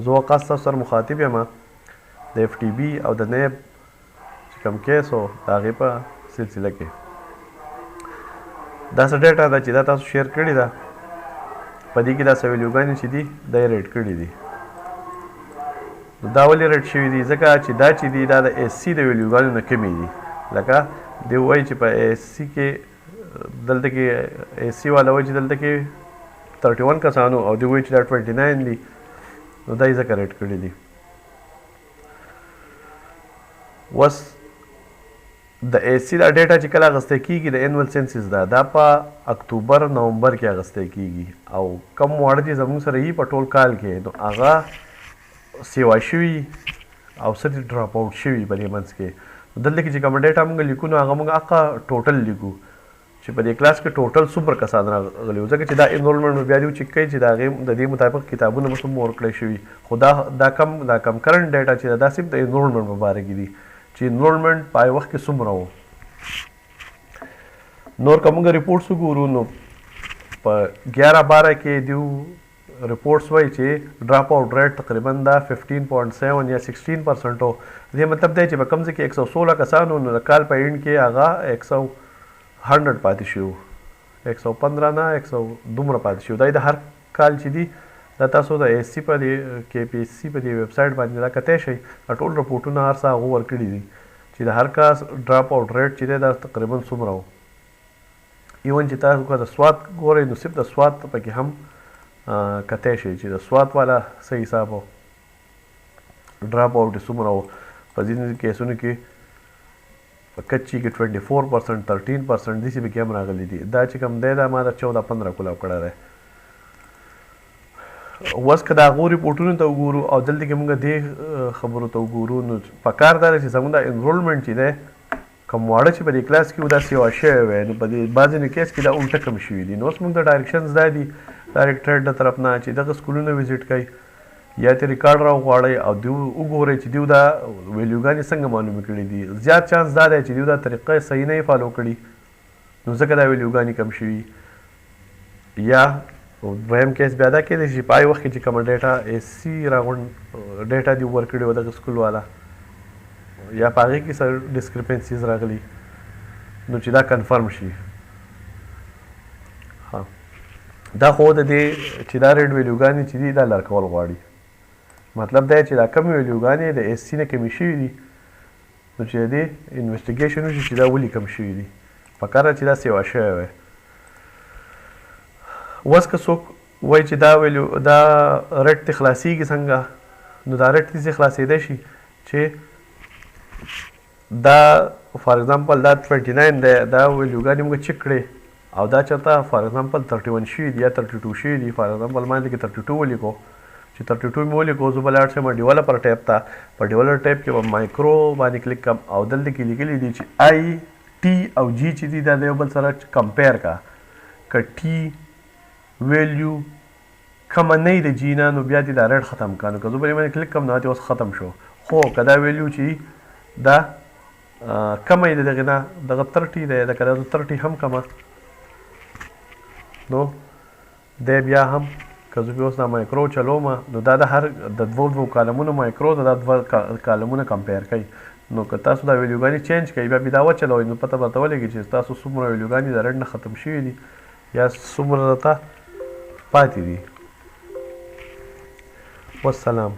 زه واقعا ستاسو سره مخاطب یم د اف ټي بي او د نیب چې کوم کیس و د هغې په سلسله کې دا څه ډیټا ده چې دا تاسو شیر کړې ده په دې کې دا څه ویلیوګانې چې دي دا یې ریډ کړي دي نو دا ولې ریډ شوي دي ځکه چې دا چې دي دا د ایس سی د ویلیوګانو نه کمې دي لکه دی وایي چې په ایس سی کې دلته کې ایس سی والا وایي چې دلته کې 31 کسانو او دی وایي چې دا 29 دي نو دا یې ځکه ریډ کړي دي اوس د ایس سی دا ډیټا چې کله اخیستی کېږي د انول سینسس دا په اکتوبر نومبر کې اخیستی کېږي او کم واړه چې زموږ سره یي په ټول کال کې نو هغه سیوا شوي او څه دي ډراپ آوټ شوي په دې منځ کې دلته کې چې کومه ډیټا موږ لیکو نو هغه موږ هغه ټوټل لیکو چې په دې کلاس کې ټوټل څومره کسان راغلي وو ځکه چې دا انرولمنټ مو بیا دې وچیک کوي چې د هغې د دې مطابق کتابونه مو څومره ورکړی شوي خو دا کم کرنټ ډیټا چې دا صرف د انرولمنټ په باره کې دي چې انرولمنټ په هغې وخت کې څومره و نور که موږ ریپورټس وګورو نو په 11-12 کې دیو ریپورټس وایي چې ډراپ آوټ ریټ تقریبا دا 15.7 یا 16% و دې مطلب دی چې په کوم ځای کې 116 کسانو نو د کال په اینډ کې هغه 100 پاتې شو 115 نه 100 دومره پاتې شو دا د هر کال چې دی دا تاسو د ایس سی په دې کې پی ایس سی په دې ویب سایټ باندې دا کتی شئ دا ټول رپورټونه هر څه هغو ورکړي دي چې د هر کاس ډراپ آوټ ریټ چې دی دا تقریبا څومره و ایون چې تاسو که د سوات ګورئ نو صرف د سوات پکې هم کتی شئ چې د سوات والا څه حساب و ډراپ آوټ یې څومره و په ځینې کیسونو کې په کچي کې 24% 13% داسې پکې هم راغلي دي دا چې کوم دی دا ما د 14-15 کولاو کړی دی اوس که د هغو ریپورټونو ته وګورو او دلته کې موږ دې خبرو ته وګورو نو پکار دا دی چې زموږ دا انرولمنټ چې دی کم واړه چې په دې کلاس کې و دا سیوا شوی وی نو په دې بعضې کیس کې دا الټه کم شوي دي نو اوس موږ د ډایرکشنز دا دي ډایرکټریټ د طرف نه چې دغه سکولونه وزټ کوئ یا ترې ریکارډ راوغواړئ او دیو وګورئ چې دیو دا ویلیوګانې څنګه معلومې کړي دي زیات چانس دا دی چې دیو دا طریقه صحیح نه یې فالو کړي نو ځکه دا ویلیوګانې کم شوي یا دویم کیس بیا دا کیدی چې په هغې وخت کې چې کومه ډیټا ایس سی راغونډ ډیټا دې ورکړې وه دغه سکول والا یا په هغې کې څه ډسکرپنسیز راغلي نو چې دا کنفرم شي دا خو د دې چې دا ریډ ویلیوګانې چې دي دا لرکول غواړي مطلب دا چې دا کمې ویلیوګانې د ایس سی نه کمې شوي دي نو چې د دې انویسټیګیشن وشي چې دا ولې کم شوي دي پکار ده چې دا سیوا شوی وی اوس که څوک وایي چې دا ریټ دې خلاصېږي څنګه نو دا ریټ داسې خلاصېدی شي چې دا فار ایگزامپل دا 29 دی دا ویلیوګانې موږ چک کړې او دا چېرته فار ایگزامپل 31 شوي دي یا 32 شوي دي فار ایگزامپل ما دې کې 32 ولیکو چې 32 مې ولیکو زه به لاړ شم ډیولپر ټیب ته په ډیولپر ټیب کې به مایکرو باندې کلیک کړم او دلته کې لیکلي دي چې آی ټي او جي چې دي دا د یو بل سره کمپیر کا که ټي ویلیو کمه نه د جي نه نو بیا دې دا ریډ ختم کا نو که زه به یې باندې کلیک کړم نو هلته اوس ختم شو خو که دا ویلیو چې دا کمه یې د دغې نه دغه 30 دی که دا 30 هم کمه نو دی بیا هم که زه بیا اوس دا مایکرو چلوم نو دا د هر د دوو کالمونو مایکرو دا 2 کالمونه کمپیر کوي نو که تاسو دا ویلیوګانې چینج کوئ بیا دا وچلوئ نو پته به درته ولګي چې تاسو څومره ویلیوګانې د ریډ نه ختم شوي دي یا څومره درته پاتې دي والسلام